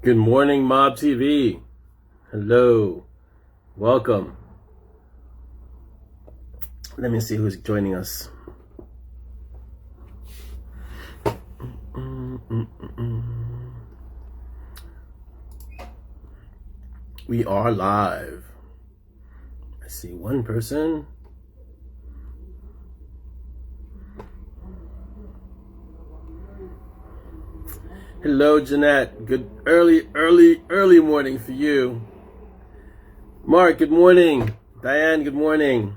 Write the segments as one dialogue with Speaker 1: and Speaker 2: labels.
Speaker 1: Good morning, Mob TV. Hello. Welcome. Let me see who's joining us. We are live. I see one person. Hello, Jeanette. Good early morning for you. Mark, good morning. Diane, good morning.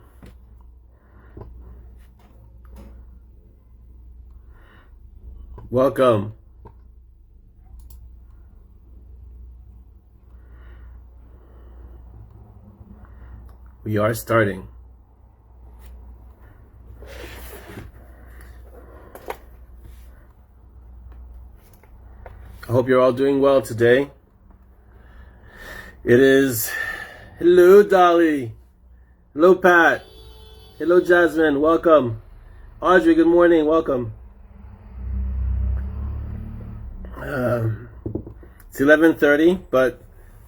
Speaker 1: Welcome. We are starting. I hope you're all doing well today. It is, hello Dolly, hello Pat, hello Jasmine, welcome. Audrey, good morning, welcome. It's 11:30, but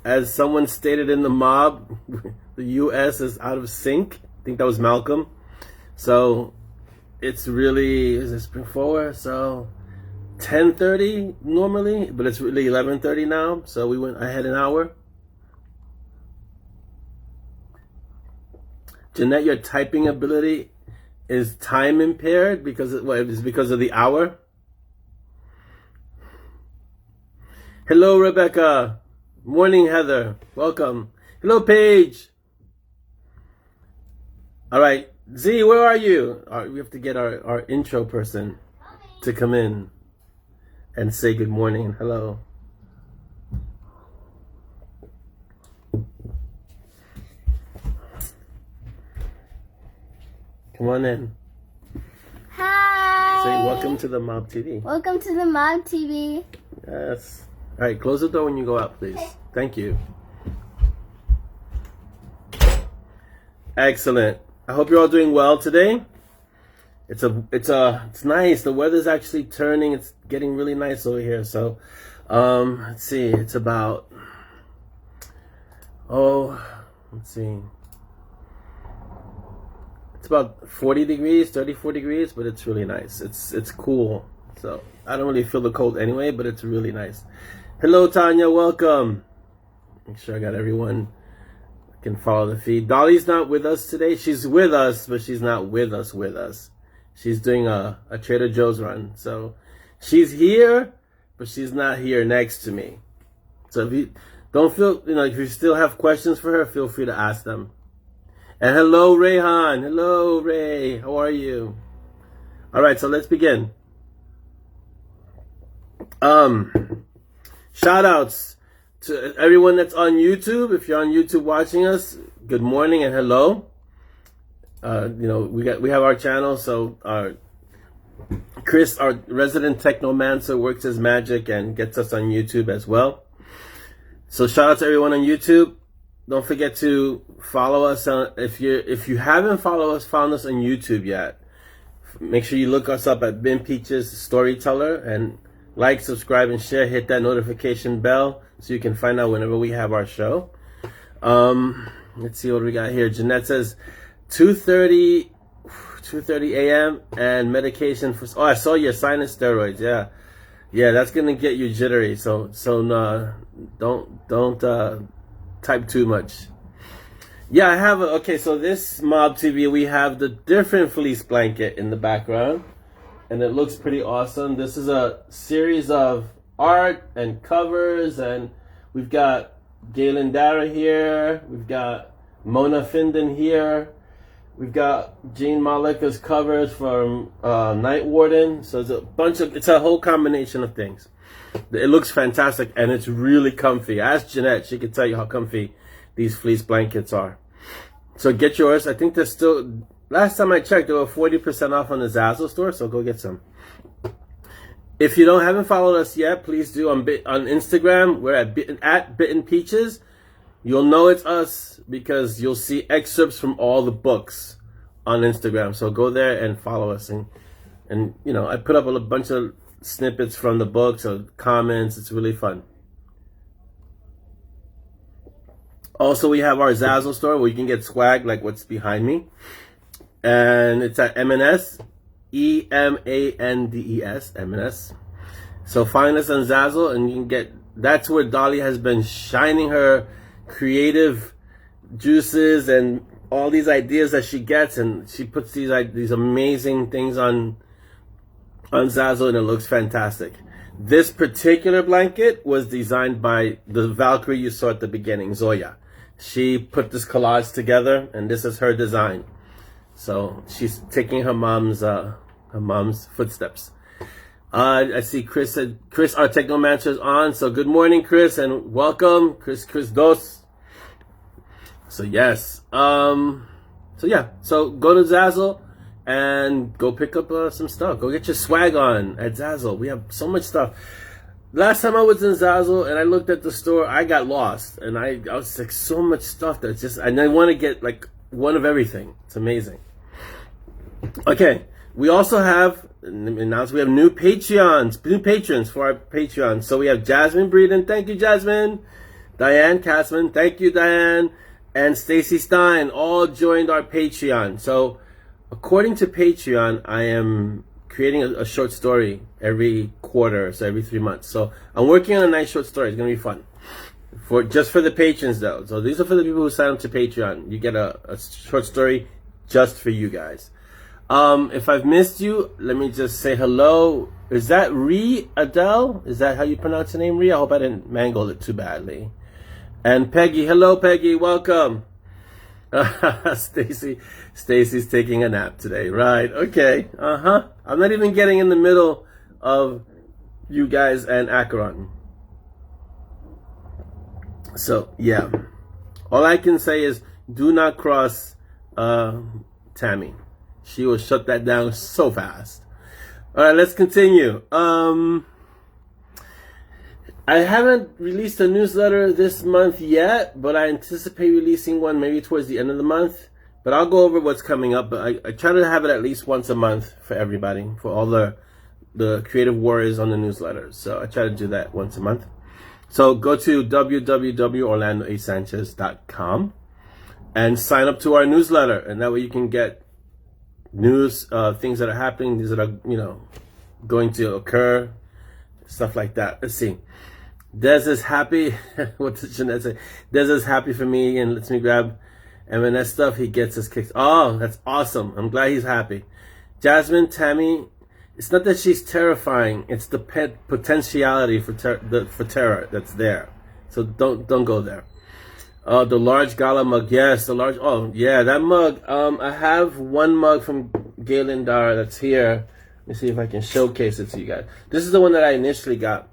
Speaker 1: as someone stated in the mob, the US is out of sync. I think that was Malcolm. So it's really, is it spring forward? So 10:30 normally, but it's really 11:30 now, so we went ahead an hour. Jeanette, your typing ability is time impaired because of what? It's because of the hour. Hello, Rebecca. Morning, Heather. Welcome. Hello, Paige. All right, Z, where are you? We have to get our intro person to come in and say good morning and hello. Come on in.
Speaker 2: Hi.
Speaker 1: Say welcome to the Mob TV.
Speaker 2: Welcome to the Mob TV.
Speaker 1: Yes. All right, close the door when you go out, please. Thank you. Excellent. I hope you're all doing well today. It's nice. The weather's actually turning. It's getting really nice over here. So, let's see. It's about, let's see. It's about 40 degrees, 34 degrees, but it's really nice. It's cool. So, I don't really feel the cold anyway, but it's really nice. Hello, Tanya. Welcome. Make sure I got everyone can follow the feed. Dolly's not with us today. She's with us, but she's not with us. She's doing a Trader Joe's run. So she's here, but she's not here next to me. So if you don't feel, if you still have questions for her, feel free to ask them. And hello, Rayhan. Hello, Ray. How are you? All right, so let's begin. Shout outs to everyone that's on YouTube. If you're on YouTube watching us, good morning and hello. We have our channel, so Chris, our resident technomancer, works his magic and gets us on YouTube as well. So shout out to everyone on YouTube. Don't forget to follow us if you haven't found us on YouTube yet. Make sure you look us up at Ben Peach's Storyteller and like, subscribe, and share. Hit that notification bell so you can find out whenever we have our show. Let's see what we got here. Jeanette says 2:30 a.m. and medication for. Oh, I saw your sinus steroids. Yeah, that's gonna get you jittery. So don't type too much. Yeah, I have. Okay, so this Mob TV, we have the different fleece blanket in the background, and it looks pretty awesome. This is a series of art and covers, and we've got Galen Dara here. We've got Mona Finden here. We've got Jean Malika's covers from Night Warden. So it's a whole combination of things. It looks fantastic, and it's really comfy. Ask Jeanette, she can tell you how comfy these fleece blankets are. So get yours. I think there's still, last time I checked, there were 40% off on the ZAZZLE store, so go get some. If you haven't followed us yet, please do on Instagram. We're at Bitten Peaches. You'll know it's us because you'll see excerpts from all the books on Instagram. So go there and follow us. And I put up a bunch of snippets from the books or comments. It's really fun. Also, we have our ZAZZLE store where you can get swag like what's behind me. And it's at M&S, EMANDES, M&S. So find us on ZAZZLE and you can get, that's where Dolly has been shining her creative juices and all these ideas that she gets, and she puts these amazing things on ZAZZLE, and it looks fantastic. This particular blanket was designed by the Valkyrie you saw at the beginning, Zoya. She put this collage together, and this is her design. So she's taking her mom's footsteps. I see Chris our Technomancer is on. So good morning, Chris, and welcome, Chris Dos. So yes, so yeah, so go to ZAZZLE and go pick up some stuff. Go get your swag on at ZAZZLE. We have so much stuff. Last time I was in ZAZZLE and I looked at the store, I got lost, and I was like, so much stuff that's just, and I want to get like one of everything. It's amazing. Okay, we also have announced we have new patrons for our Patreon. So we have Jasmine Breeden, thank you Jasmine, Diane Katzman, thank you Diane, and Stacy Stein all joined our Patreon. So according to Patreon, I am creating a short story every quarter, so every 3 months. So I'm working on a nice short story. It's gonna be fun. Just for the patrons though. So these are for the people who sign up to Patreon. You get a short story just for you guys. If I've missed you, let me just say hello. Is that Ree Adele? Is that how you pronounce your name, Ree? I hope I didn't mangle it too badly. And Peggy, hello Peggy, welcome. Stacy's taking a nap today, right? Okay, I'm not even getting in the middle of you guys and Acheron. So yeah, all I can say is do not cross Tammy. She will shut that down so fast. All right, let's continue. I haven't released a newsletter this month yet, but I anticipate releasing one maybe towards the end of the month. But I'll go over what's coming up. But I try to have it at least once a month for everybody, for all the creative warriors on the newsletter. So I try to do that once a month. So go to www.orlandoasanchez.com and sign up to our newsletter, and that way you can get news, things that are happening, things that are going to occur, stuff like that. Let's see. Des is happy. What did Jeanette say? Des is happy for me and lets me grab M&S stuff. He gets his kicks. Oh, that's awesome. I'm glad he's happy. Jasmine, Tammy, it's not that she's terrifying. It's the potentiality for terror that's there. So don't go there. The large Gala Mug. Yes, the large. Oh, yeah, that mug. I have one mug from Galen Dar that's here. Let me see if I can showcase it to you guys. This is the one that I initially got.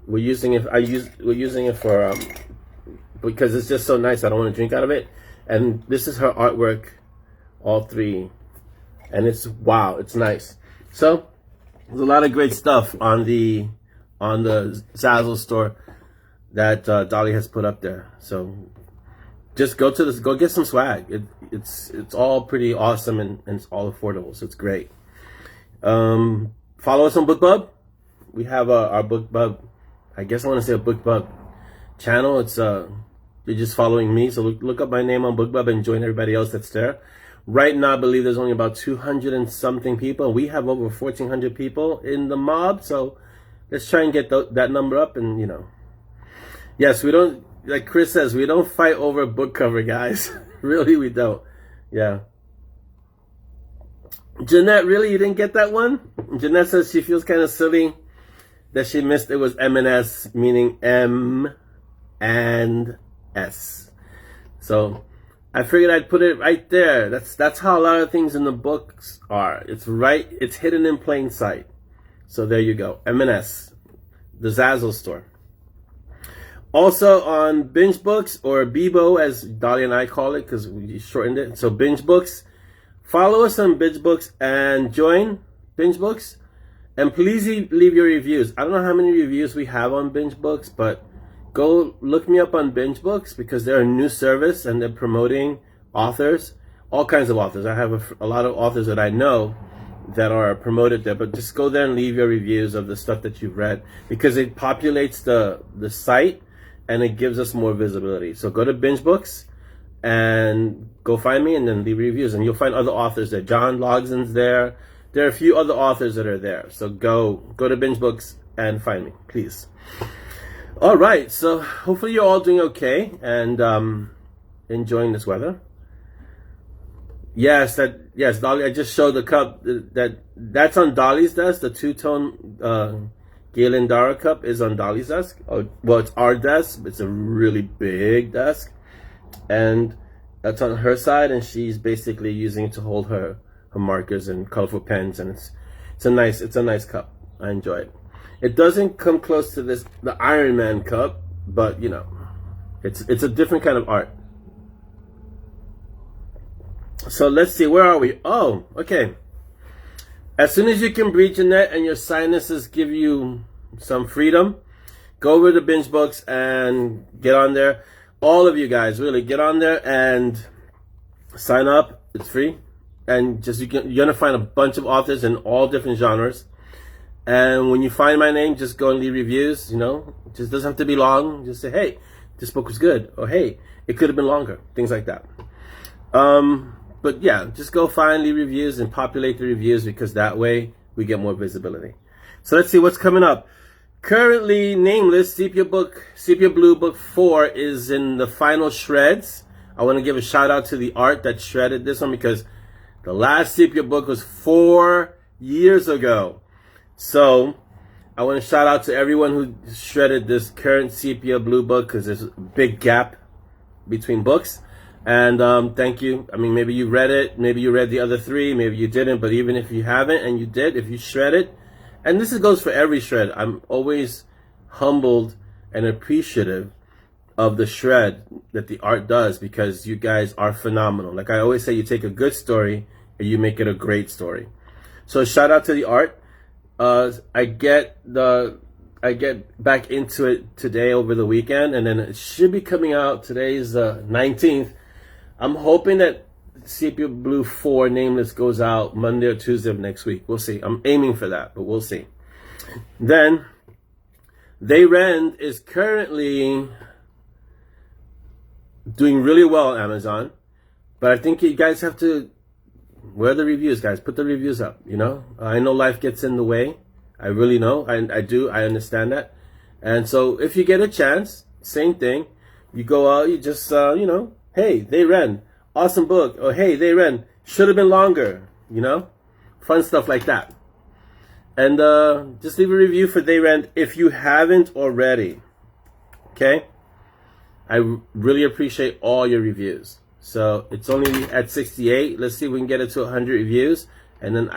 Speaker 1: We're using it. We're using it for because it's just so nice. I don't want to drink out of it. And this is her artwork, all three, and it's wow. It's nice. So there's a lot of great stuff on the ZAZZLE store that Dolly has put up there. So just go to this. Go get some swag. It's all pretty awesome and it's all affordable. So it's great. Follow us on BookBub. We have our BookBub. I guess I want to say a BookBub channel. It's you're just following me, so look up my name on BookBub and join everybody else that's there. Right now, I believe there's only about 200 and something people. We have over 1,400 people in the mob, so let's try and get that number up. And yes, we don't, like Chris says, we don't fight over book cover, guys. Really, we don't. Yeah. Jeanette, really, you didn't get that one? Jeanette says she feels kind of silly that she missed it was M&S, meaning M and S. So I figured I'd put it right there. That's how a lot of things in the books are. It's hidden in plain sight. So there you go. M&S, the ZAZZLE store. Also on Binge Books, or Bebo as Dolly and I call it because we shortened it. So Binge Books. Follow us on Binge Books and join Binge Books. And please leave your reviews. I don't know how many reviews we have on Binge Books, but go look me up on Binge Books because they're a new service and they're promoting authors, all kinds of authors. I have a lot of authors that I know that are promoted there, but just go there and leave your reviews of the stuff that you've read because it populates the site and it gives us more visibility. So go to Binge Books and go find me and then leave reviews, and you'll find other authors there. John Logson's there. There are a few other authors that are there. So go to Binge Books and find me, please. All right, so hopefully you're all doing okay and enjoying this weather. Yes, Dolly, I just showed the cup that's on Dolly's desk. The two-tone Galen Dara cup is on Dolly's desk. Oh, well, it's our desk. It's a really big desk, and that's on her side, and she's basically using it to hold her markers and colorful pens, and it's a nice cup. I enjoy it. It doesn't come close to the Iron Man cup, but you know, it's a different kind of art. So let's see, where are we? Oh, okay. As soon as you can breathe, Jeanette, and your sinuses give you some freedom, go over to Binge Books and get on there. All of you guys, really, get on there and sign up. It's free. And just you're going to find a bunch of authors in all different genres. And when you find my name, just go and leave reviews, you know. It just doesn't have to be long. Just say, hey, this book was good. Or, hey, it could have been longer. Things like that. But yeah, just go find, leave reviews, and populate the reviews, because that way we get more visibility. So let's see what's coming up. Currently nameless, Sepia Blue Book 4 is in the final shreds. I want to give a shout out to the art that shredded this one, because the last Sepia book was 4 years ago. So I want to shout out to everyone who shredded this current Sepia Blue book, because there's a big gap between books. And thank you. I mean, maybe you read it, maybe you read the other three, maybe you didn't, but even if you haven't and you did, if you shred it, and this goes for every shred, I'm always humbled and appreciative of the shred that the art does, because you guys are phenomenal. Like I always say, you take a good story and you make it a great story. So shout out to the art. I get back into it today over the weekend, and then it should be coming out. Today's 19th. I'm hoping that Sepia Blue 4 Nameless goes out Monday or Tuesday of next week. We'll see. I'm aiming for that, but we'll see. Then, They Rend is currently doing really well on Amazon, but I think you guys have to, where are the reviews, guys? Put the reviews up, you know? I know life gets in the way. I really know. I understand that. And so if you get a chance, same thing. You go out, you just, you know, hey, They Rend, awesome book. Or hey, They Rend, should have been longer, you know? Fun stuff like that. And just leave a review for They Rend if you haven't already. Okay? I really appreciate all your reviews. So it's only at 68. Let's see if we can get it to 100 reviews. And then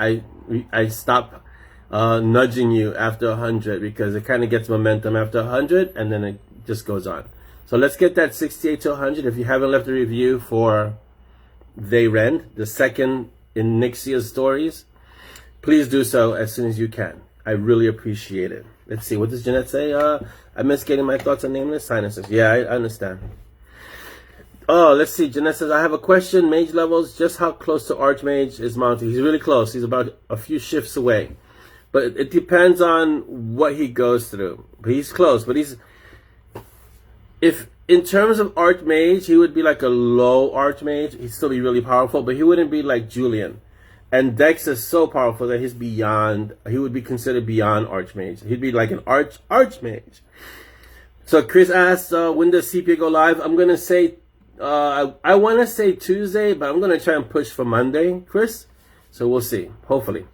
Speaker 1: I stop nudging you after 100, because it kind of gets momentum after 100, and then it just goes on. So let's get that 68 to 100. If you haven't left a review for They Rend, the second in Nixia's stories, please do so as soon as you can. I really appreciate it. Let's see, what does Jeanette say? I miss getting my thoughts on Nameless sinuses. Yeah, I understand. Oh, let's see. Jeanette says, I have a question. Mage levels, just how close to Archmage is Monty? He's really close. He's about a few shifts away. But it depends on what he goes through. But he's close. But if in terms of Archmage, he would be like a low Archmage. He'd still be really powerful, but he wouldn't be like Julian. And Dex is so powerful that he's beyond, he would be considered beyond Archmage. He'd be like an Archmage. So Chris asks, when does Sepia go live? I'm going to say, I want to say Tuesday, but I'm going to try and push for Monday, Chris. So we'll see. Hopefully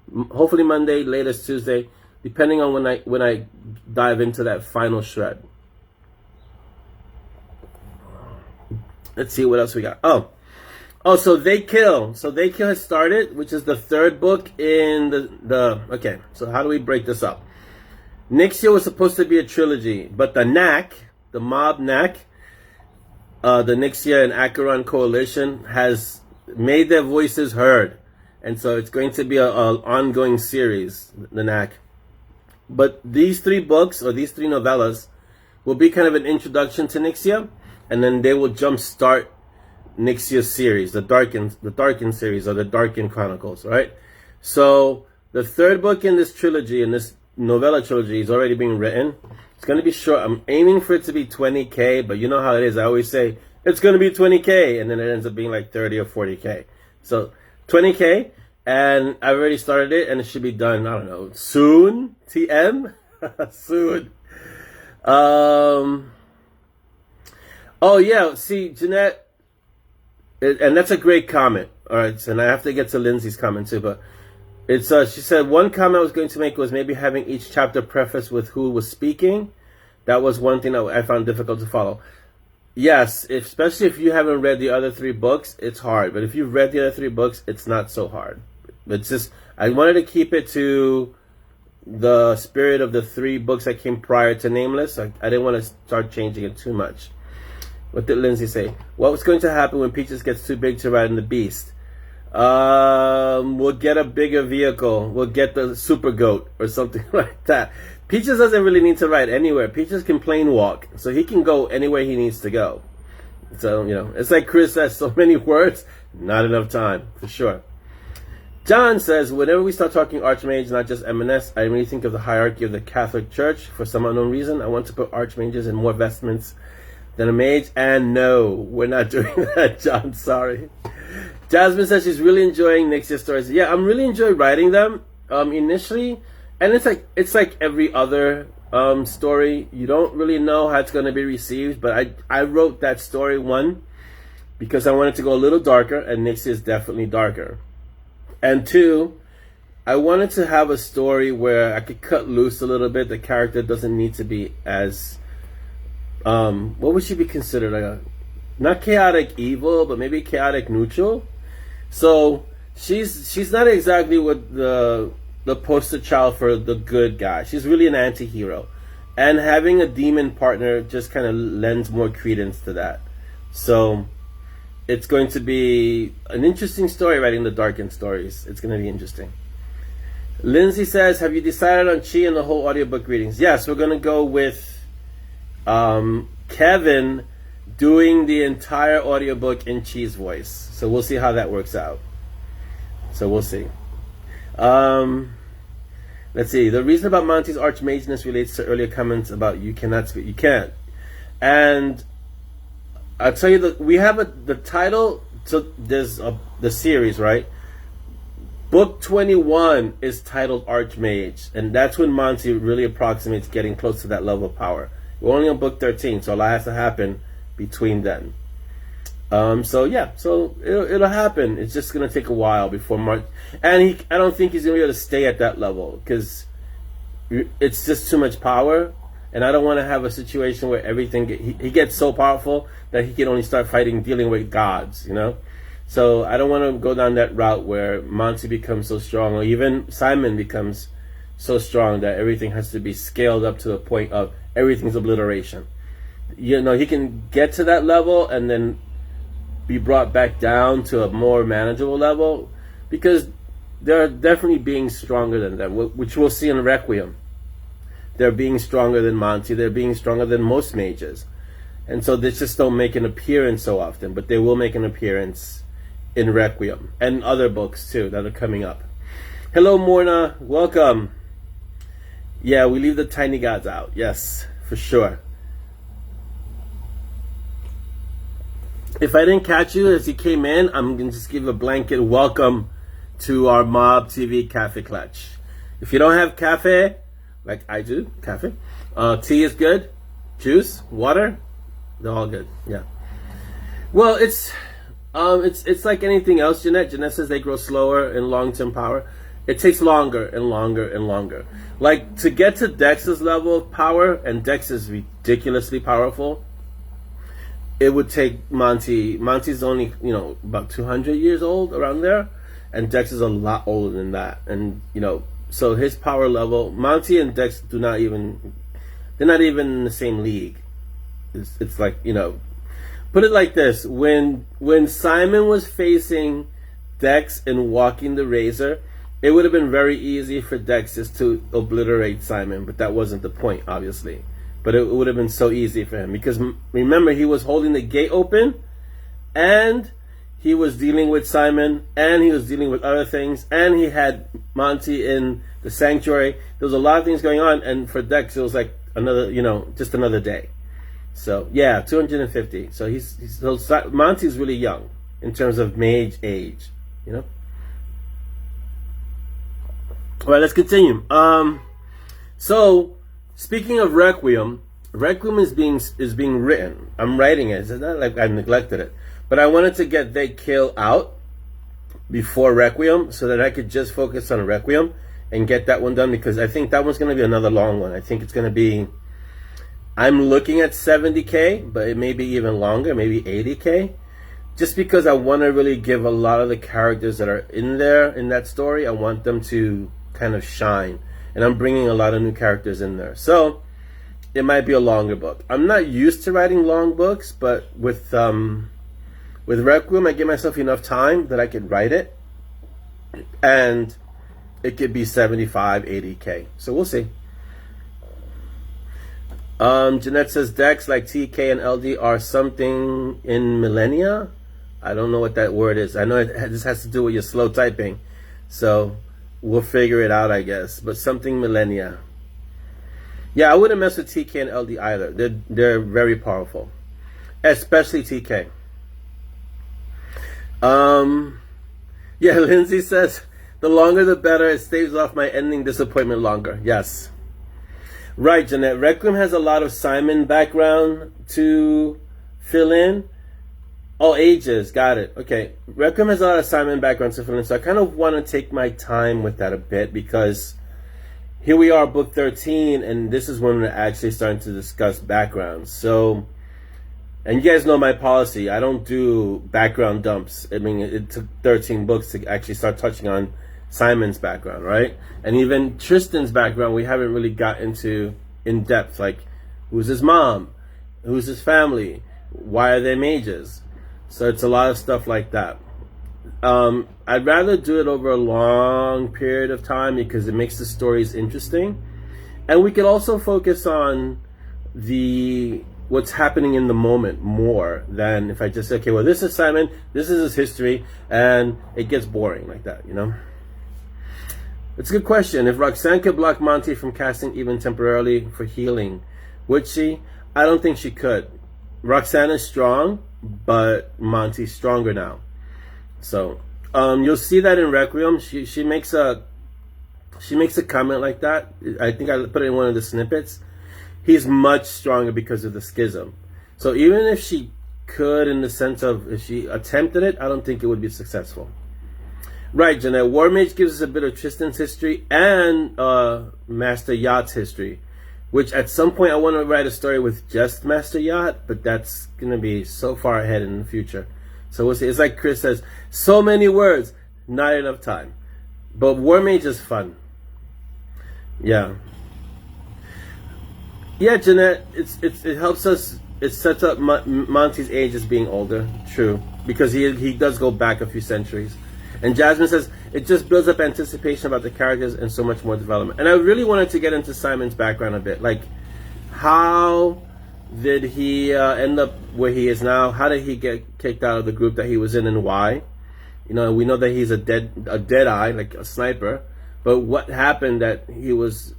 Speaker 1: Monday, latest Tuesday, depending on when I dive into that final shred. Let's see what else we got. Oh, so They Kill. So They Kill has started, which is the third book in the okay, so how do we break this up? Nixia was supposed to be a trilogy, but the NAC, the mob NAC, the Nixia and Acheron coalition has made their voices heard. And so it's going to be an ongoing series, the NAC. But these three books, or these three novellas, will be kind of an introduction to Nixia, and then they will jumpstart Nixia's series, the Darken series, or the Darken Chronicles, right? So the third book in this trilogy, in this novella trilogy, is already being written, It's going to be short. I'm aiming for it to be 20K, but you know how it is. I always say, it's going to be 20K, and then it ends up being like 30 or 40K. So 20K, and I've already started it, and it should be done, I don't know, soon? TM? Soon. Oh, yeah, see, Jeanette, and that's a great comment. All right, and I have to get to Lindsay's comment too, but it's she said one comment I was going to make was maybe having each chapter prefaced with who was speaking. That was one thing that I found difficult to follow. Yes, especially if you haven't read the other 3 books, it's hard. But if you've read the other 3 books, it's not so hard. It's just I wanted to keep it to the spirit of the 3 books that came prior to Nameless. I didn't want to start changing it too much. What did Lindsay say? What was going to happen when Peaches gets too big to ride in the Beast? We'll get a bigger vehicle. We'll get the super goat or something like that. Peaches doesn't really need to ride anywhere. Peaches can plane walk, so he can go anywhere he needs to go. So, you know, it's like Chris says, so many words, not enough time, for sure. John says, whenever we start talking archmage, not just M&S, I really think of the hierarchy of the Catholic Church. For some unknown reason, I want to put archmages in more vestments than a mage, and no, we're not doing that, John, sorry. Jasmine says she's really enjoying next year's stories. Yeah, I'm really enjoying writing them initially, and it's like every other story. You don't really know how it's going to be received, but I wrote that story, 1, because I wanted to go a little darker, and next year is definitely darker. And 2, I wanted to have a story where I could cut loose a little bit. The character doesn't need to be as what would she be considered? Like not chaotic evil, but maybe chaotic neutral. So she's not exactly what the poster child for the good guy. She's really an anti-hero. And having a demon partner just kind of lends more credence to that. So it's going to be an interesting story writing the Darkened stories. It's going to be interesting. Lindsay says, have you decided on Chi and the whole audiobook readings? Yes, we're going to go with Kevin doing the entire audiobook in Chi's voice. So we'll see how that works out. So we'll see. Let's see. The reason about Monty's archmageness relates to earlier comments about you cannot speak. You can't. And I'll tell you that we have the title to this the series, right? Book 21 is titled Archmage, and that's when Monty really approximates getting close to that level of power. We're only on book 13, so a lot has to happen between then. So yeah, so it'll happen. It's just gonna take a while before Mark, and I don't think he's gonna be able to stay at that level because it's just too much power, and I don't want to have a situation where everything he gets so powerful that he can only start dealing with gods, you know. So I don't want to go down that route where Monty becomes so strong, or even Simon becomes so strong that everything has to be scaled up to the point of everything's obliteration. You know, he can get to that level and then be brought back down to a more manageable level, because there are definitely beings stronger than them, which we'll see in Requiem. They're being stronger than Monty. They're being stronger than most mages. And so they just don't make an appearance so often, but they will make an appearance in Requiem and other books too that are coming up. Hello, Morna. Welcome. Yeah, we leave the tiny gods out. Yes, for sure. If I didn't catch you as you came in, I'm going to just give a blanket welcome to our Mob TV Cafe Clutch. If you don't have cafe, like I do, cafe, tea is good, juice, water, they're all good. Yeah. Well, it's like anything else, Jeanette. Jeanette says they grow slower in long-term power. It takes longer and longer and longer. Like, to get to Dex's level of power, and Dex is ridiculously powerful, it would take Monty. Monty's only, about 200 years old, around there, and Dex is a lot older than that. And, so his power level, Monty and Dex they're not even in the same league. It's like, put it like this: when Simon was facing Dex and walking the razor, it would have been very easy for Dex just to obliterate Simon, but that wasn't the point, obviously. But it would have been so easy for him, because remember, he was holding the gate open, and he was dealing with Simon, and he was dealing with other things, and he had Monty in the sanctuary. There was a lot of things going on, and for Dex, it was like another, just another day. So yeah, 250. So Monty's really young in terms of mage age, All right, let's continue. So speaking of Requiem is being written. I'm writing it. It's not like I neglected it, but I wanted to get They Kill out before Requiem so that I could just focus on Requiem and get that one done, because I think that one's going to be another long one. I think it's going to be, I'm looking at 70K, but it may be even longer, maybe 80K, just because I want to really give a lot of the characters that are in there in that story, I want them to kind of shine, and I'm bringing a lot of new characters in there. So it might be a longer book. I'm not used to writing long books, but with Requiem, I give myself enough time that I could write it, and it could be 75, 80K. So we'll see. Jeanette says decks like TK and LD are something in millennia. I don't know what that word is. I know this has to do with your slow typing, so we'll figure it out, I guess. But something millennia. Yeah, I wouldn't mess with TK and LD either. They're very powerful, especially TK. Yeah, Lindsay says the longer the better. It staves off my ending disappointment longer. Yes. Right, Jeanette. Requiem has a lot of Simon background to fill in. Oh, ages. Got it. Okay. Requiem has a lot of Simon background to fill in, so I kind of want to take my time with that a bit, because here we are, book 13, and this is when we're actually starting to discuss backgrounds. So, and you guys know my policy. I don't do background dumps. I mean, it took 13 books to actually start touching on Simon's background, right? And even Tristan's background, we haven't really got into in depth, like who's his mom, who's his family, why are they mages? So it's a lot of stuff like that. I'd rather do it over a long period of time because it makes the stories interesting, and we could also focus on what's happening in the moment more than if I just say, okay, well, this is Simon, this is his history, and it gets boring like that, It's a good question. If Roxanne could block Monty from casting even temporarily for healing, would she? I don't think she could. Roxanne is strong, but Monty's stronger now. So you'll see that in Requiem. She makes a comment like that. I think I put it in one of the snippets. He's much stronger because of the schism. So even if she could, in the sense of if she attempted it, I don't think it would be successful. Right, Jeanette. War Mage gives us a bit of Tristan's history and Master Yacht's history, which at some point I want to write a story with just Master Yacht, but that's going to be so far ahead in the future. So we'll see. It's like Chris says, so many words, not enough time. But War Mage is fun. Yeah. Yeah, Jeanette, it helps us. It sets up Monty's age as being older. True. Because he does go back a few centuries. And Jasmine says, it just builds up anticipation about the characters and so much more development. And I really wanted to get into Simon's background a bit. Like, how did he end up where he is now? How did he get kicked out of the group that he was in, and why? We know that he's a dead eye, like a sniper. But what happened that he was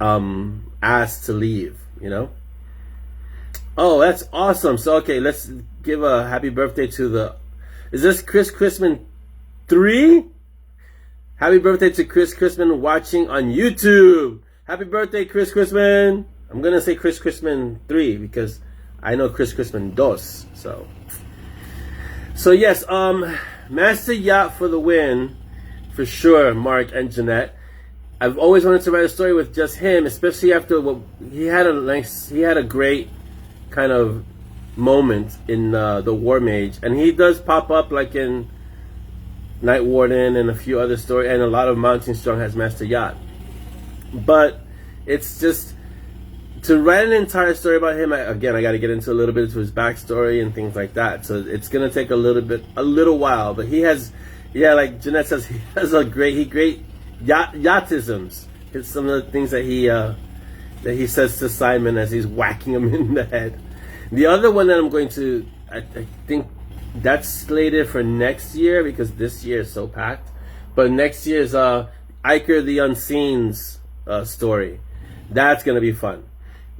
Speaker 1: asked to leave, Oh, that's awesome. So, okay, let's give a happy birthday to is this Chris Chrisman 3? Happy birthday to Chris Chrisman watching on YouTube. Happy birthday, Chris Chrisman. I'm going to say Chris Chrisman 3 because I know Chris Chrisman 2. So yes, Master Yacht for the win, for sure, Mark and Jeanette. I've always wanted to write a story with just him, especially after what he had a great kind of moment in the War Mage, and he does pop up like in Night Warden and a few other stories, and a lot of Mountain Strong has Master Yacht. But it's just to write an entire story about him. I got to get into a little bit into his backstory and things like that. So it's gonna take a little while. But he has, like Jeanette says, he has great yachtisms. It's some of the things that he says to Simon as he's whacking him in the head. The other one that I'm going to, I think that's slated for next year because this year is so packed. But next year is Iker the Unseen's story. That's going to be fun.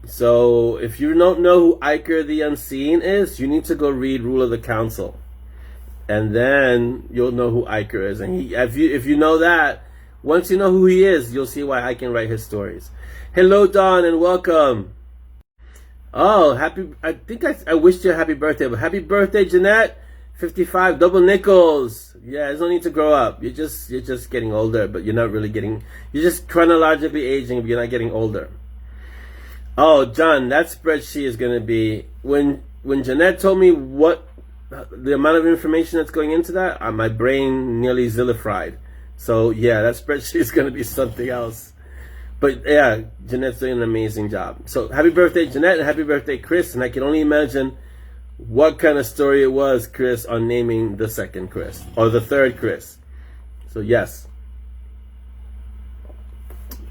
Speaker 1: So if you don't know who Iker the Unseen is, you need to go read Rule of the Council. And then you'll know who Iker is. And if you know that, once you know who he is, you'll see why I can write his stories. Hello, Dawn, and welcome. Oh, I wished you a happy birthday, but happy birthday, Jeanette. 55 double nickels. Yeah, there's no need to grow up. You're just getting older, but you're not really getting, you're just chronologically aging, but you're not getting older. Oh, John, that spreadsheet is going to be, when Jeanette told me what the amount of information that's going into that, my brain nearly zillified. So yeah, that spreadsheet is going to be something else. But yeah, Jeanette's doing an amazing job. So happy birthday, Jeanette, and happy birthday, Chris. And I can only imagine what kind of story it was, Chris, on naming the second Chris, or the third Chris. So yes.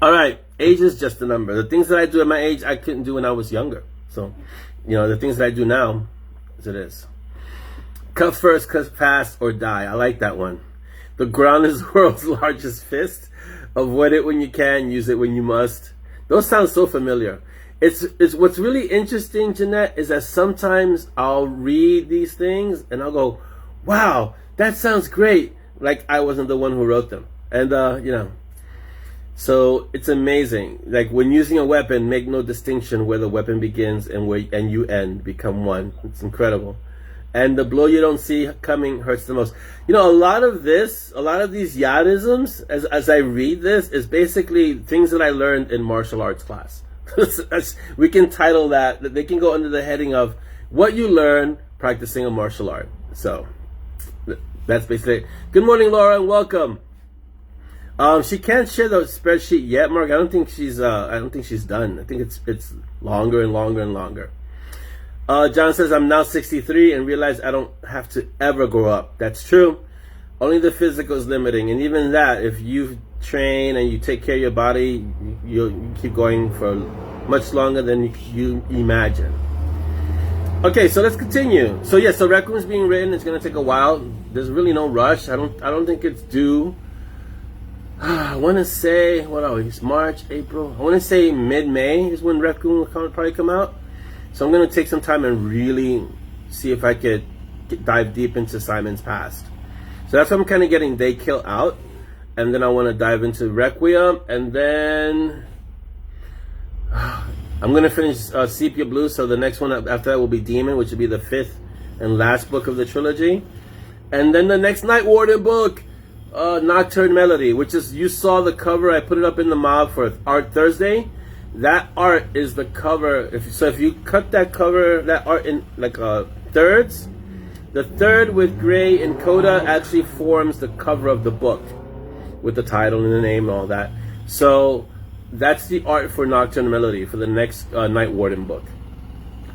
Speaker 1: All right, age is just a number. The things that I do at my age, I couldn't do when I was younger. So, the things that I do now, as it is. Cut first, cut fast, or die. I like that one. The ground is the world's largest fist. Avoid it when you can, use it when you must. Those sound so familiar. It's what's really interesting, Jeanette, is that sometimes I'll read these things and I'll go, wow, that sounds great. Like I wasn't the one who wrote them. And, so it's amazing. Like when using a weapon, make no distinction where the weapon begins and you end, become one. It's incredible. And the blow you don't see coming hurts the most. A lot of these yadisms, as I read this, is basically things that I learned in martial arts class. We can title that. They can go under the heading of what you learn practicing a martial art. So that's basically it. Good morning, Laura, and welcome. She can't share the spreadsheet yet, Mark. I don't think she's done. I think it's longer and longer and longer. John says, I'm now 63 and realize I don't have to ever grow up. That's true. Only the physical is limiting. And even that, if you train and you take care of your body, you keep going for much longer than you imagine. Okay, so let's continue. So yeah, so Raccoon's being written. It's going to take a while. There's really no rush. I don't think it's due. I want to say, it's March, April. I want to say mid-May is when Raccoon will probably come out. So I'm going to take some time and really see if I could dive deep into Simon's past. So that's what I'm kind of getting They Kill out. And then I want to dive into Requiem. And then I'm going to finish Sepia Blue. So the next one after that will be Demon, which will be the 5th and last book of the trilogy. And then the next Night Warden book, Nocturne Melody, which is, you saw the cover. I put it up in the mob for Art Thursday. That art is the cover. If you cut that cover, that art in like thirds, the third with gray and coda actually forms the cover of the book with the title and the name and all that. So that's the art for Nocturne Melody for the next Night Warden book.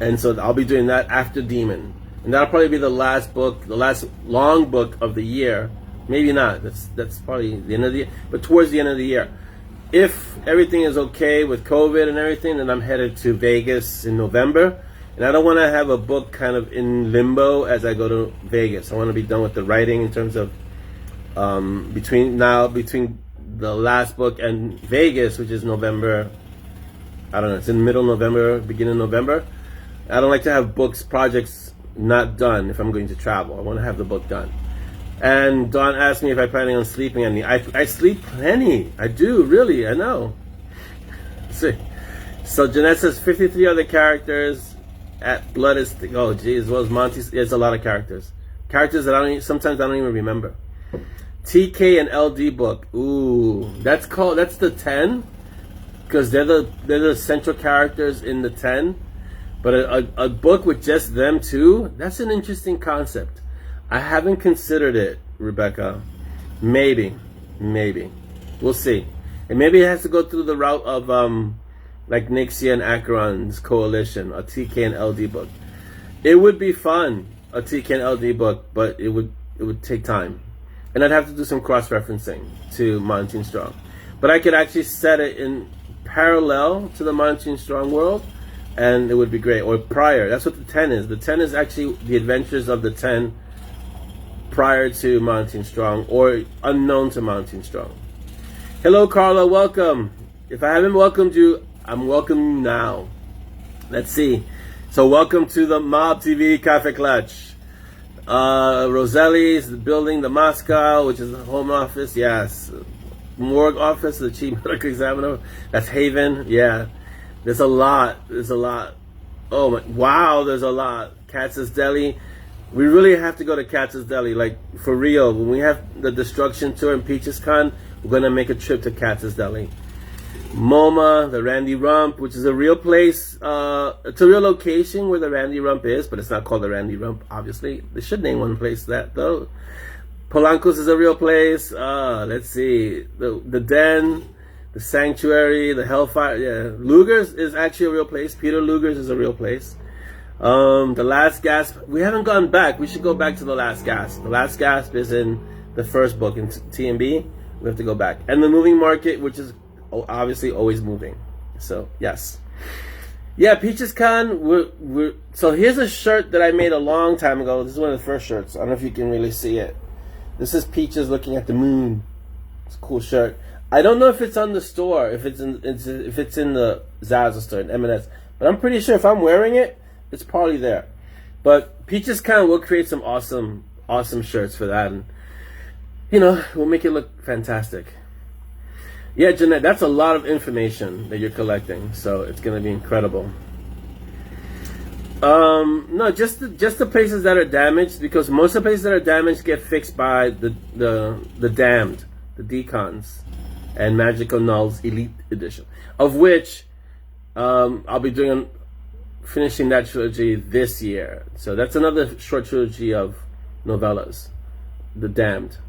Speaker 1: And so I'll be doing that after Demon. And that'll probably be the last book, the last long book of the year. Maybe not. That's probably the end of the year, but towards the end of the year. If everything is okay with COVID and everything, then I'm headed to Vegas in November. And I don't want to have a book kind of in limbo as I go to Vegas. I want to be done with the writing in terms of between the last book and Vegas, which is November. I don't know. It's in middle November, beginning November. I don't like to have projects not done if I'm going to travel. I want to have the book done. And Dawn asked me if I'm planning on sleeping any. I sleep plenty. I do, really. I know. So Jeanette says 53 other characters. At Blood is as well as Monty. It's a lot of characters. Characters that sometimes I don't even remember. TK and LD book. Ooh, that's the 10, because they're the central characters in the 10. But a book with just them two. That's an interesting concept. I haven't considered it, Rebecca. Maybe. We'll see. And maybe it has to go through the route of like Nixia and Acheron's coalition, a TK and LD book. It would be fun, a TK and LD book, but it would take time. And I'd have to do some cross-referencing to Monty and Strong. But I could actually set it in parallel to the Monty and Strong world, and it would be great. Or prior. That's what the 10 is. The 10 is actually the adventures of the 10 prior to Monty and Strong, or unknown to Monty and Strong. Hello, Carla. Welcome. If I haven't welcomed you, I'm welcoming you now. Let's see. So welcome to the Mob TV Cafe Clutch. Roselli's, the building, the Moscow, which is the home office, yes. Morgue office, the chief medical examiner. That's Haven, yeah. There's a lot. Oh my, wow, there's a lot. Katz's Deli. We really have to go to Katz's Deli, like for real. When we have the Destruction Tour and Peaches Con, we're gonna make a trip to Katz's Deli. MoMA, the Randy Rump, which is a real place. It's a real location where the Randy Rump is, but it's not called the Randy Rump, obviously. They should name one place that, though. Polanco's is a real place. Let's see. The Den, the Sanctuary, the Hellfire. Yeah, Luger's is actually a real place. Peter Luger's is a real place. The Last Gasp. We haven't gone back. We should go back to the Last Gasp. The Last Gasp is in the first book in TMB. We have to go back. And the Moving Market, which is obviously always moving. So yes, yeah, Peaches Con. So here's a shirt that I made a long time ago. This is one of the first shirts. I don't know if you can really see it. This is Peaches looking at the moon. It's a cool shirt. I don't know if it's on the store, if it's in the ZAZZLE store in M&S, but I'm pretty sure if I'm wearing it, it's probably there. But Peaches Con will create some awesome shirts for that, and we'll make it look fantastic. Yeah, Jeanette, that's a lot of information that you're collecting, so it's going to be incredible. No, just the places that are damaged, because most of the places that are damaged get fixed by the Damned, the Decons, and Magical Nulls Elite Edition, of which I'll be finishing that trilogy this year. So that's another short trilogy of novellas, The Damned.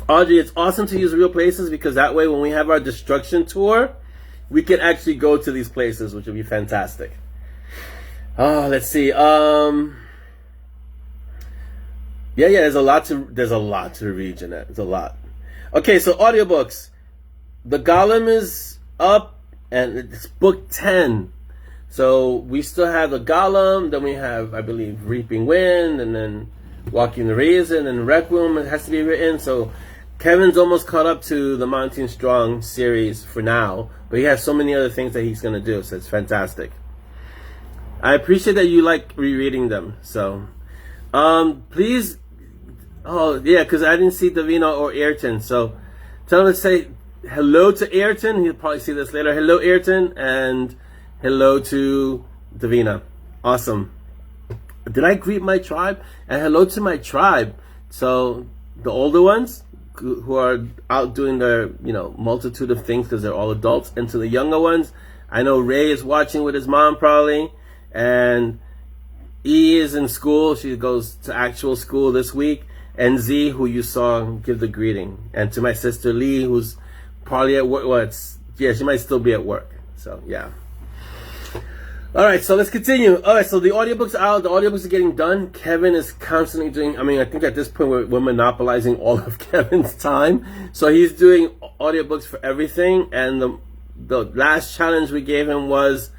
Speaker 1: Audrey, it's awesome to use real places, because that way when we have our Destruction Tour, we can actually go to these places, which would be fantastic. Oh, let's see. Yeah, there's a lot to read, Jeanette. There's a lot. Okay, so audiobooks. The Golem is up, and it's book 10. So we still have the Golem, then we have, I believe, Reaping Wind, and then Walking the Raisin, and Requiem has to be written. So Kevin's almost caught up to the Monty and Strong series for now, but he has so many other things that he's going to do, so it's fantastic. I appreciate that you like rereading them. So please, oh yeah, because I didn't see Davina or Ayrton, so tell him to say hello to Ayrton. He'll probably see this later. Hello, Ayrton, and hello to Davina. Awesome. Did I greet my tribe? And hello to my tribe. So the older ones who are out doing their multitude of things because they're all adults, and to the younger ones, I know Ray is watching with his mom probably, and E is in school. She goes to actual school this week, and Z, who you saw give the greeting, and to my sister Lee, who's probably at work. Well, she might still be at work. So yeah. All right, so let's continue. All right, so the audiobooks are out. The audiobooks are getting done. Kevin is constantly doing, I think at this point we're monopolizing all of Kevin's time. So he's doing audiobooks for everything. And the last challenge we gave him was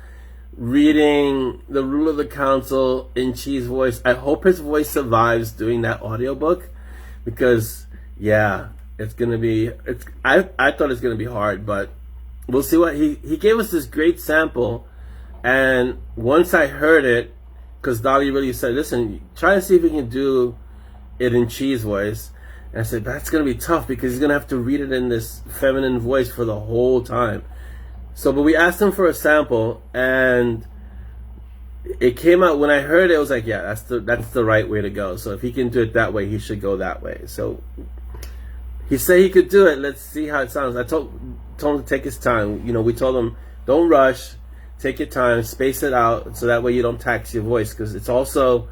Speaker 1: reading The Rule of the Council in Chi's voice. I hope his voice survives doing that audiobook, because, yeah, it's going to be, I thought it's going to be hard, but we'll see what, he gave us this great sample. And once I heard it, because Dolly really said, listen, try to see if you can do it in Chi's voice. And I said, that's going to be tough, because he's going to have to read it in this feminine voice for the whole time. So, but we asked him for a sample, and it came out, when I heard it, I was like, yeah, that's the right way to go. So if he can do it that way, he should go that way. So he said he could do it. Let's see how it sounds. I told him to take his time. We told him, don't rush. Take your time, space it out, so that way you don't tax your voice, because it's also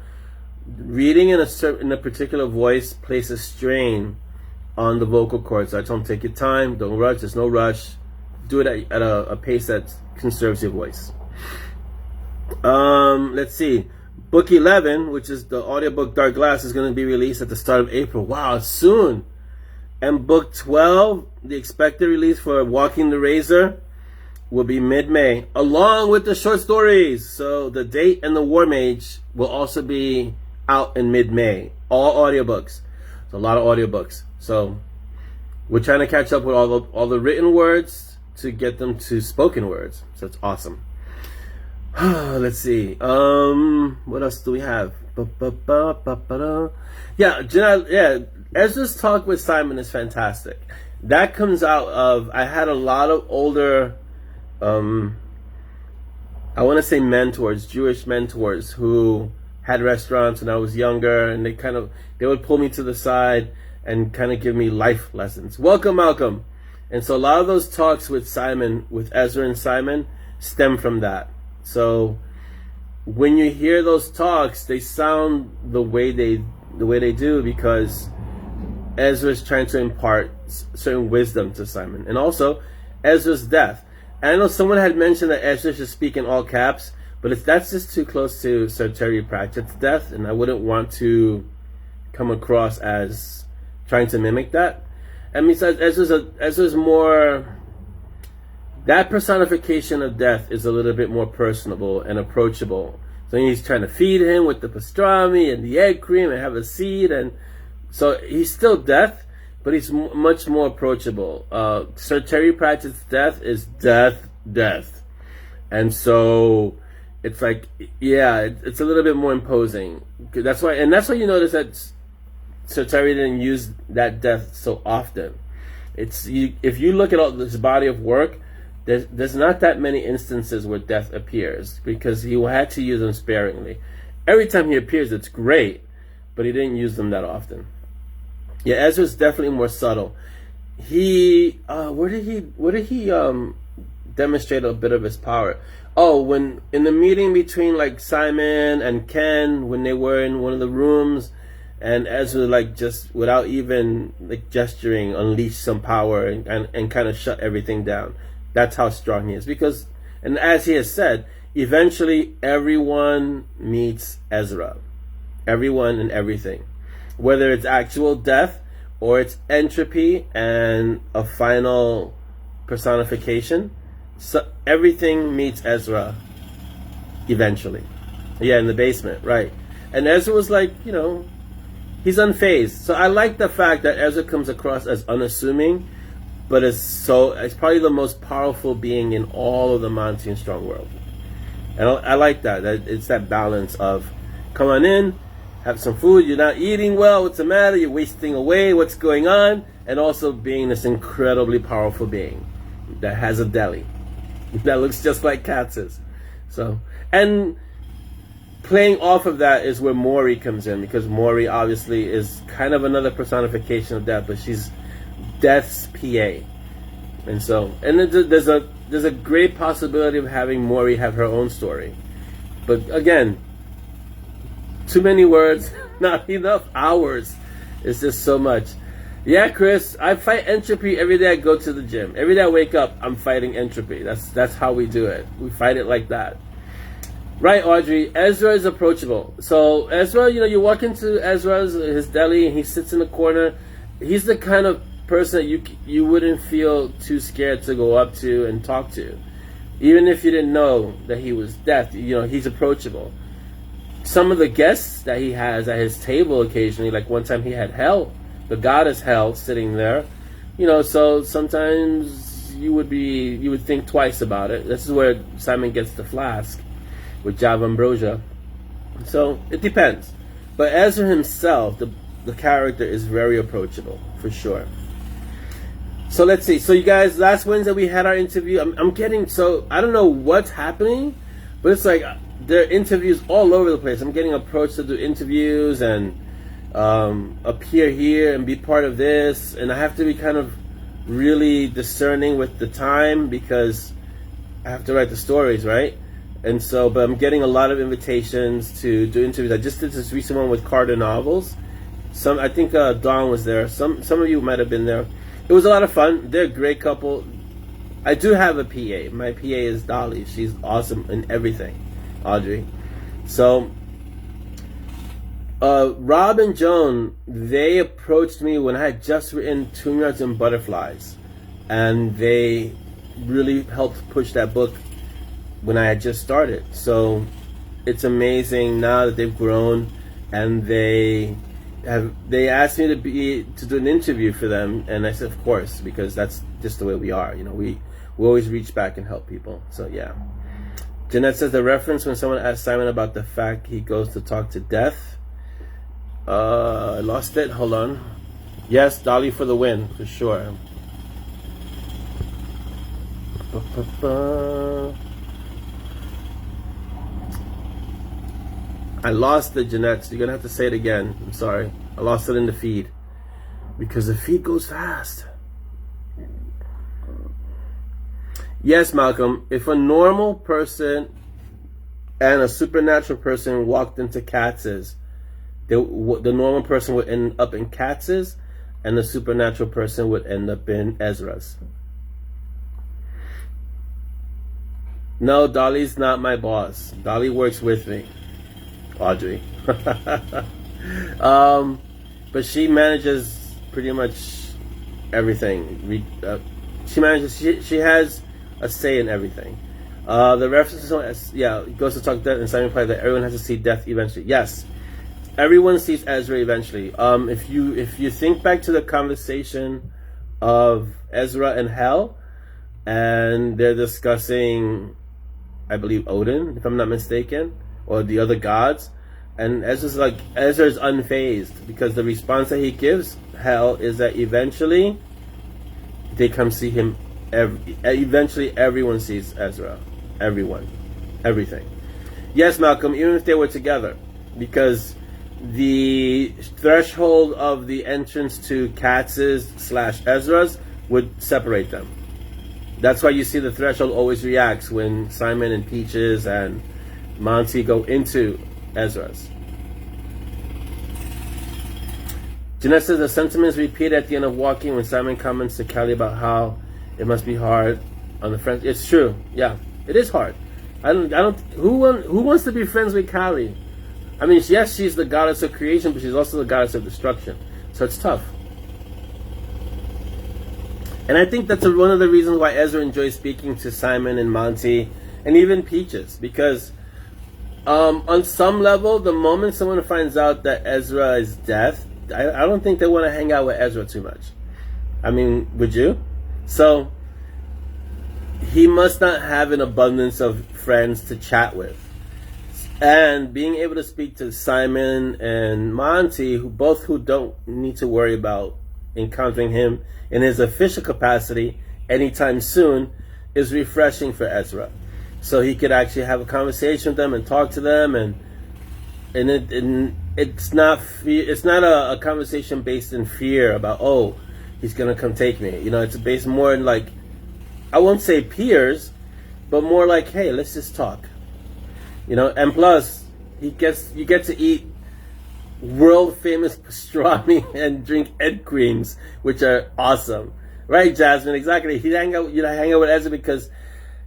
Speaker 1: reading in a particular voice places strain on the vocal cords. So I told him, take your time, don't rush. There's no rush. Do it at a pace that conserves your voice. Let's see. Book 11, which is the audiobook Dark Glass, is going to be released at the start of April. Wow, soon. And book 12, the expected release for Walking the Razor, will be mid-May, along with the short stories. So the Date and the War Mage will also be out in mid-May. All audiobooks. It's a lot of audiobooks. So we're trying to catch up with all the written words to get them to spoken words. So it's awesome. Let's see. What else do we have? Yeah, Ezra's talk with Simon is fantastic. That comes out of, I had a lot of older, I want to say mentors, Jewish mentors who had restaurants when I was younger, and they would pull me to the side and kind of give me life lessons. Welcome, Malcolm. And so a lot of those talks with Simon, with Ezra and Simon, stem from that. So when you hear those talks, they sound the way they do because Ezra's trying to impart certain wisdom to Simon. And also Ezra's death. And I know someone had mentioned that Ezra should speak in all caps, but that's just too close to Sir Terry Pratchett's death, and I wouldn't want to come across as trying to mimic that. And besides, Ezra's more, that personification of death is a little bit more personable and approachable. So he's trying to feed him with the pastrami and the egg cream and have a seed, and so he's still death, but he's much more approachable. Sir Terry Pratchett's death is death. And so it's like, yeah, it's a little bit more imposing. That's why you notice that Sir Terry didn't use that death so often. If you look at all this body of work, there's not that many instances where death appears because he had to use them sparingly. Every time he appears, it's great, but he didn't use them that often. Yeah, Ezra's definitely more subtle. Where did he demonstrate a bit of his power? Oh, when in the meeting between like Simon and Ken, when they were in one of the rooms, and Ezra just without even gesturing unleashed some power and kind of shut everything down. That's how strong he is. Because, and as he has said, eventually everyone meets Ezra. Everyone and everything. Whether it's actual death or it's entropy and a final personification. So everything meets Ezra eventually. Yeah, in the basement, right. And Ezra was he's unfazed. So I like the fact that Ezra comes across as unassuming, but it's probably the most powerful being in all of the Monty and Strong world. And I like that it's that balance of come on in, have some food, you're not eating well, what's the matter, you're wasting away, what's going on, and also being this incredibly powerful being that has a deli that looks just like Katz's. So, and playing off of that is where Maury comes in, because Maury obviously is kind of another personification of death, but she's Death's PA. And so, and there's a great possibility of having Maury have her own story. But again, too many words, not enough hours. It's just so much. Yeah, Chris, I fight entropy every day I go to the gym. Every day I wake up, I'm fighting entropy. That's how we do it. We fight it like that. Right, Audrey. Ezra is approachable. So Ezra, you walk into his deli, and he sits in the corner. He's the kind of person that you wouldn't feel too scared to go up to and talk to. Even if you didn't know that he was deaf, he's approachable. Some of the guests that he has at his table occasionally, like one time he had Hell, the goddess Hell, sitting there. So sometimes you would think twice about it. This is where Simon gets the flask with JAVAMBROSIA. So it depends. But Ezra himself, the character, is very approachable, for sure. So let's see. So you guys, last Wednesday we had our interview. I'm getting, so I don't know what's happening, but it's like there are interviews all over the place. I'm getting approached to do interviews and appear here and be part of this, and I have to be kind of really discerning with the time because I have to write the stories, right? And so, but I'm getting a lot of invitations to do interviews. I just did this recent one with Carter Novels. I think Dawn was there. Some of you might have been there. It was a lot of fun. They're a great couple. I do have a PA. My PA is Dolly. She's awesome in everything, Audrey. So, Rob and Joan, they approached me when I had just written Tombyards and Butterflies. And they really helped push that book when I had just started. So, it's amazing now that they've grown, and they asked me to do an interview for them, and I said of course, because that's just the way we are. we always reach back and help people. So yeah. Jeanette says the reference when someone asked Simon about the fact he goes to talk to death. I lost it. Hold on. Yes, Dolly for the win, for sure. I lost it, Jeanette. So you're gonna have to say it again. I'm sorry. I lost it in the feed because the feed goes fast. Yes, Malcolm. If a normal person and a supernatural person walked into Katz's, the normal person would end up in Katz's, and the supernatural person would end up in Ezra's. No, Dolly's not my boss. Dolly works with me, Audrey. But she manages pretty much everything. She manages. She has a say in everything. The reference goes to talk death, and Simon replied that everyone has to see death eventually. Yes, everyone sees Ezra eventually. If you think back to the conversation of Ezra and Hell, and they're discussing, I believe, Odin, if I'm not mistaken, or the other gods, and Ezra's unfazed because the response that he gives Hell is that eventually they come see him. Eventually everyone sees Ezra. Everyone. Everything. Yes, Malcolm, even if they were together, because the threshold of the entrance to Katz's / Ezra's would separate them. That's why you see the threshold always reacts when Simon and Peaches and Monty go into Ezra's. Jeanette says the sentiment is repeated at the end of Walking when Simon comments to Callie about how it must be hard on the friends. It's true. Yeah, it is hard. Who wants to be friends with Callie? I mean, yes, she's the goddess of creation, but she's also the goddess of destruction. So it's tough. And I think that's one of the reasons why Ezra enjoys speaking to Simon and Monty and even Peaches, because on some level, the moment someone finds out that Ezra is death, I don't think they want to hang out with Ezra too much. I mean, would you? So he must not have an abundance of friends to chat with. And being able to speak to Simon and Monty, who don't need to worry about encountering him in his official capacity anytime soon, is refreshing for Ezra. So he could actually have a conversation with them and talk to them, and it's not a conversation based in fear about, oh, he's gonna come take me. You know, it's based more in, like, I won't say peers, but more like, hey, let's just talk. You know, and plus you get to eat world famous pastrami and drink egg creams, which are awesome. Right, Jasmine? Exactly. You'd hang out with Ezra because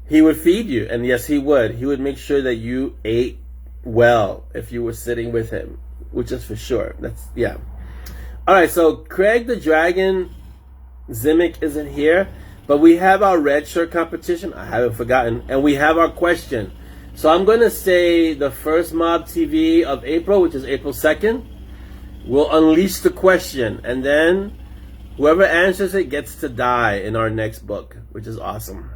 Speaker 1: he would feed you, and yes, he would. He would make sure that you ate well if you were sitting with him, which is for sure. Yeah. All right, so Craig the Dragon Zimic isn't here, but we have our red shirt competition. I haven't forgotten, and we have our question. So I'm going to say the first Mob TV of April, which is April 2nd, will unleash the question, and then whoever answers it gets to die in our next book, which is awesome.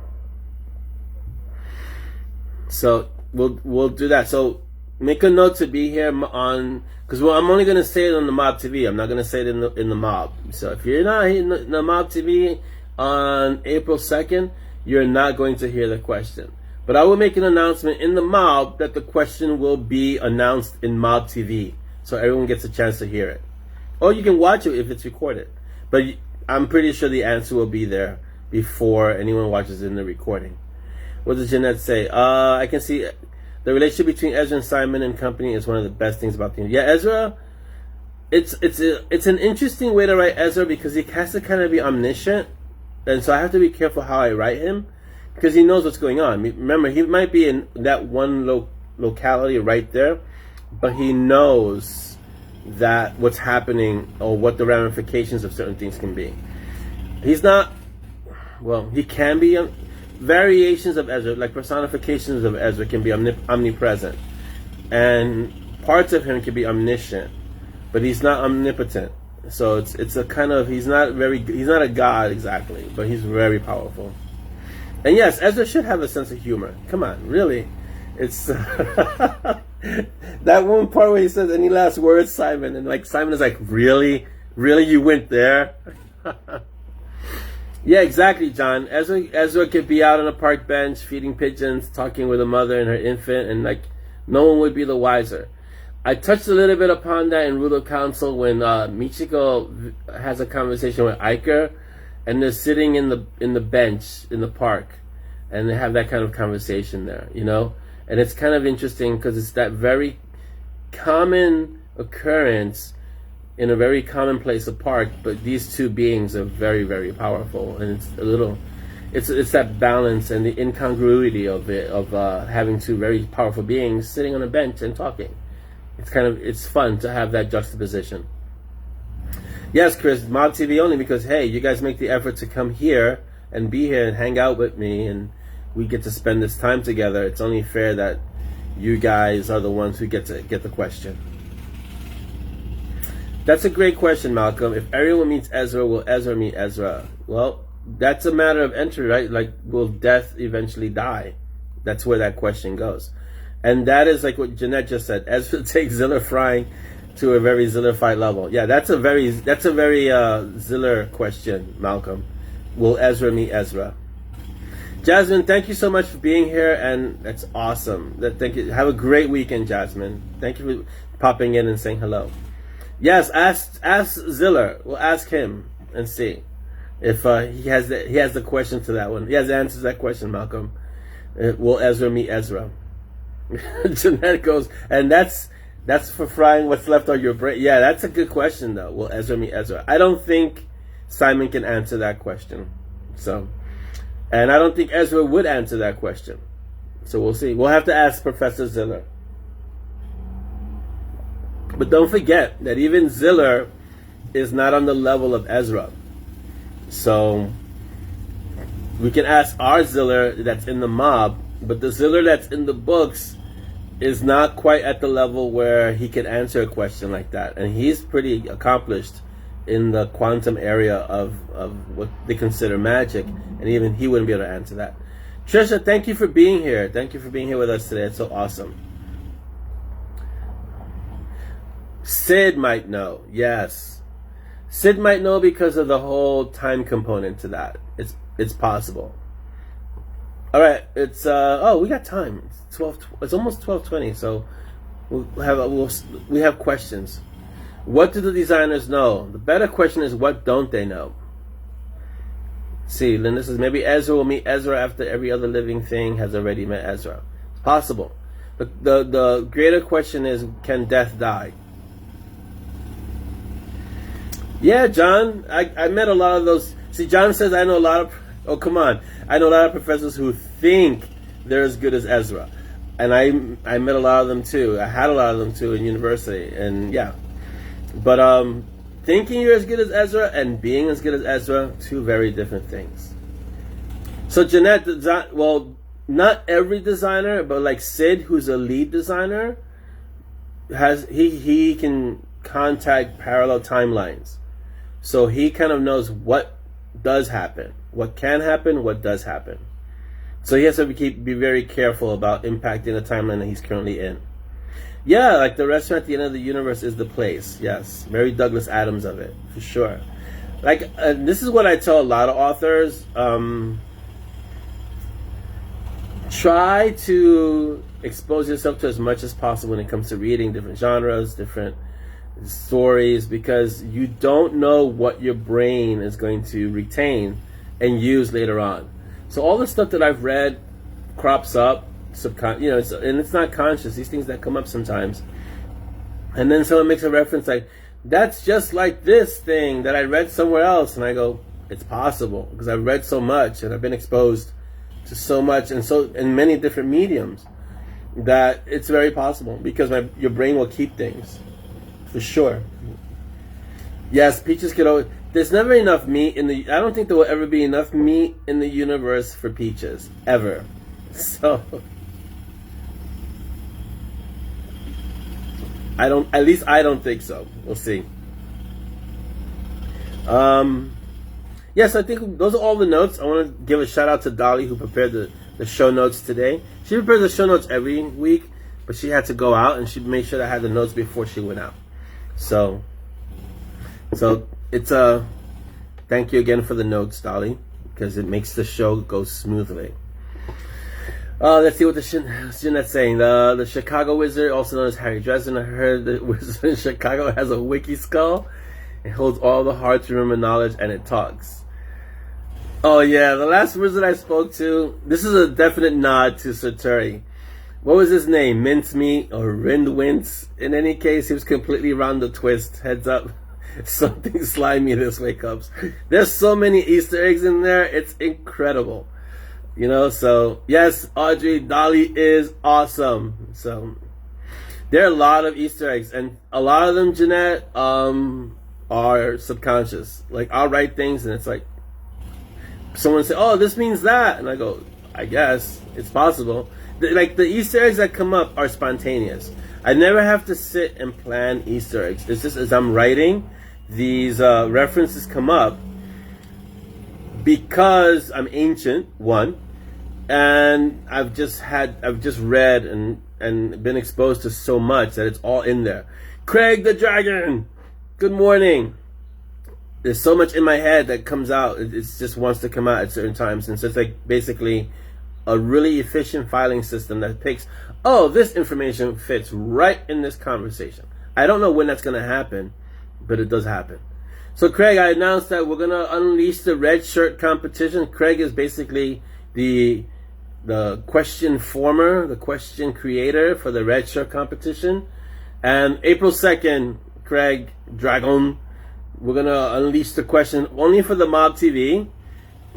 Speaker 1: So we'll do that. So make a note to be here on, because I'm only going to say it on the Mob TV. I'm not going to say it in the Mob. So if you're not in the Mob TV on April 2nd, you're not going to hear the question. But I will make an announcement in the Mob that the question will be announced in Mob TV, so everyone gets a chance to hear it. Or you can watch it if it's recorded. But I'm pretty sure the answer will be there before anyone watches it in the recording. What does Jeanette say? I can see the relationship between Ezra and Simon and company is one of the best things about the. Yeah, Ezra. It's an interesting way to write Ezra because he has to kind of be omniscient, and so I have to be careful how I write him because he knows what's going on. Remember, he might be in that one locality right there, but he knows that what's happening or what the ramifications of certain things can be. He's not. Well, he can be. Variations of Ezra, like personifications of Ezra, can be omnipresent, and parts of him can be omniscient, but he's not omnipotent. So it's a kind of he's not a god exactly, but he's very powerful. And yes, Ezra should have a sense of humor. Come on, really. It's that one part where he says, "Any last words, Simon?" And like Simon is like, "Really? Really? You went there?" Yeah, exactly, John. Ezra could be out on a park bench feeding pigeons, talking with a mother and her infant, and like no one would be the wiser. I touched a little bit upon that in Root of Council when Michiko has a conversation with Iker, and they're sitting in the bench in the park, and they have that kind of conversation there, you know. And it's kind of interesting because it's that very common occurrence in a very commonplace park, but these two beings are very, very powerful, and it's that balance and the incongruity of it, of having two very powerful beings sitting on a bench and talking. It's fun to have that juxtaposition. Yes, Chris, Mob TV only because, hey, you guys make the effort to come here and be here and hang out with me, and we get to spend this time together. It's only fair that you guys are the ones who get to get the question. That's a great question, Malcolm. If everyone meets Ezra, will Ezra meet Ezra? Well, that's a matter of entry, right? Like, will death eventually die? That's where that question goes. And that is like what Jeanette just said. Ezra takes Ziller frying to a very Zillified level. Yeah, that's a very Ziller question, Malcolm. Will Ezra meet Ezra? Jasmine, thank you so much for being here, and that's awesome. Thank you. Have a great weekend, Jasmine. Thank you for popping in and saying hello. Yes, ask Ziller. We'll ask him and see if he has the question to that one. He has the answer to that question, Malcolm. Will Ezra meet Ezra? Jeanette goes, and that's for frying what's left on your brain. Yeah, that's a good question, though. Will Ezra meet Ezra? I don't think Simon can answer that question. So, and I don't think Ezra would answer that question. So we'll see. We'll have to ask Professor Ziller. But don't forget that even Ziller is not on the level of Ezra. So we can ask our Ziller that's in the mob, but the Ziller that's in the books is not quite at the level where he can answer a question like that. And he's pretty accomplished in the quantum area of what they consider magic, and even he wouldn't be able to answer that. Trisha, thank you for being here. Thank you for being here with us today. It's so awesome. Sid might know. Yes. Sid might know because of the whole time component to that. It's possible. All right, it's we got time. It's 12. It's almost 12:20. So we have questions. What do the designers know? The better question is, what don't they know? See, Linda says maybe Ezra will meet Ezra after every other living thing has already met Ezra. It's possible. The greater question is, can death die? Yeah, John, I met a lot of those. See, John says I know a lot of. Oh, come on! I know a lot of professors who think they're as good as Ezra, and I met a lot of them too. I had a lot of them too in university, and yeah. But thinking you're as good as Ezra and being as good as Ezra, two very different things. So Jeanette, well, not every designer, but like Sid, who's a lead designer, he can contact parallel timelines. So he kind of knows what does happen, what can happen, what does happen. So he has to be very careful about impacting the timeline that he's currently in. Yeah, like the restaurant at the end of the universe is the place. Yes, Mary Douglas Adams of it, for sure. Like, this is what I tell a lot of authors. Try to expose yourself to as much as possible when it comes to reading different genres, different stories, because you don't know what your brain is going to retain and use later on. So all the stuff that I've read crops up, and it's not conscious. These things that come up sometimes, and then someone makes a reference like, "That's just like this thing that I read somewhere else," and I go, "It's possible because I've read so much and I've been exposed to so much and so in many different mediums that it's very possible because your brain will keep things." For sure. Yes, Peaches could always... There's never enough meat in the... I don't think there will ever be enough meat in the universe for Peaches. Ever. So... At least I don't think so. We'll see. yes, I think those are all the notes. I want to give a shout out to Dolly who prepared the show notes today. She prepares the show notes every week, but she had to go out and she made sure that I had the notes before she went out. So it's thank you again for the notes, Dolly, because it makes the show go smoothly. Let's see what Jeanette's saying. The Chicago Wizard, also known as Harry Dresden, I heard the Wizard in Chicago has a wiki skull. It holds all the hard to remember knowledge and it talks. Oh yeah, the last wizard I spoke to, this is a definite nod to Satori. What was his name? Mincemeat or Rindwince? In any case, he was completely round the twist. Heads up. Something slimy this way comes. There's so many Easter eggs in there. It's incredible. You know, so yes, Audrey, Dolly is awesome. So there are a lot of Easter eggs, and a lot of them, Jeanette, are subconscious. Like I'll write things and it's like someone say, "Oh, this means that," and I go, "I guess it's possible." Like the Easter eggs that come up are spontaneous. I never have to sit and plan Easter eggs. It's just as I'm writing, these references come up because I'm ancient, one, and I've just read and been exposed to so much that it's all in there. Craig the Dragon, good morning. There's so much in my head that comes out. It just wants to come out at certain times, and so it's like basically a really efficient filing system that picks, oh, this information fits right in this conversation. I don't know when that's going to happen, but it does happen. So Craig, I announced that we're going to unleash the red shirt competition. Craig is basically the question former, the question creator for the red shirt competition. And April 2nd, Craig Dragon, we're going to unleash the question only for the Mob TV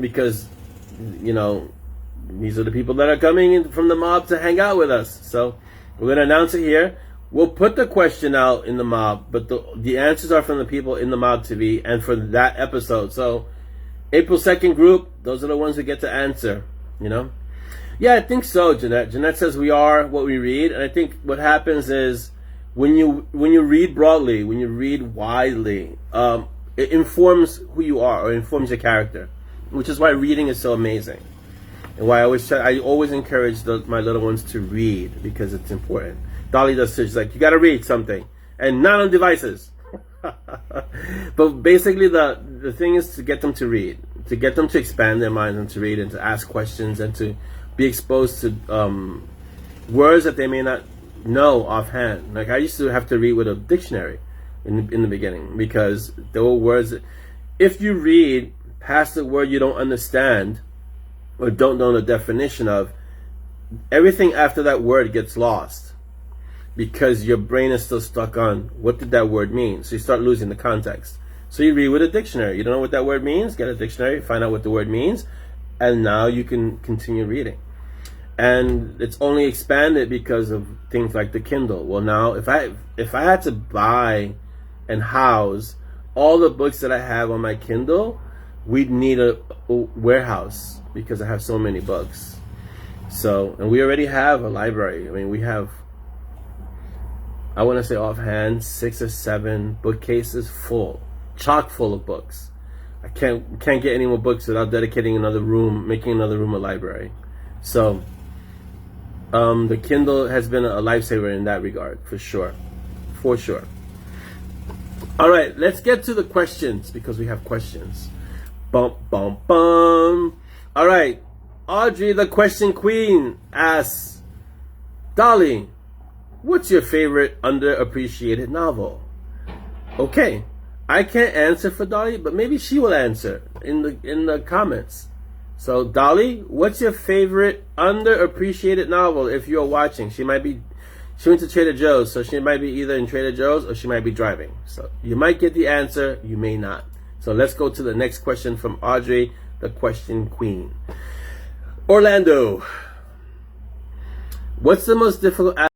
Speaker 1: because, you know, these are the people that are coming in from the mob to hang out with us. So we're going to announce it here. We'll put the question out in the mob, but the answers are from the people in the Mob TV and for that episode. So April 2nd group, those are the ones who get to answer, you know? Yeah, I think so, Jeanette. Jeanette says we are what we read. And I think what happens is when you read broadly, when you read widely, it informs who you are or informs your character, which is why reading is so amazing. And why I always encourage my little ones to read because it's important. Dolly does too. She's like, you got to read something, and not on devices. But basically, the thing is to get them to read, to get them to expand their minds and to read and to ask questions and to be exposed to words that they may not know offhand. Like I used to have to read with a dictionary in the beginning because there were words that, if you read past the word you don't understand or don't know the definition of, everything after that word gets lost because your brain is still stuck on what did that word mean. So you start losing the context. So you read with a dictionary. You don't know what that word means, get a dictionary, find out what the word means, and now you can continue reading. And it's only expanded because of things like the Kindle. Well, now if I had to buy and house all the books that I have on my Kindle, we'd need a warehouse because I have so many books. So, and we already have a library. I mean, we have, I want to say offhand, 6 or 7 bookcases full, chock full of books. I can't get any more books without dedicating another room, making another room a library. So, the Kindle has been a lifesaver in that regard, for sure. For sure. All right, let's get to the questions because we have questions. Bum, bum, bum. All right, Audrey, the question queen, asks, Dolly, what's your favorite underappreciated novel? Okay, I can't answer for Dolly, but maybe she will answer in the comments. So, Dolly, what's your favorite underappreciated novel if you're watching? She went to Trader Joe's, so she might be either in Trader Joe's or she might be driving. So, you might get the answer, you may not. So, let's go to the next question from Audrey, the question queen. Orlando, what's the most difficult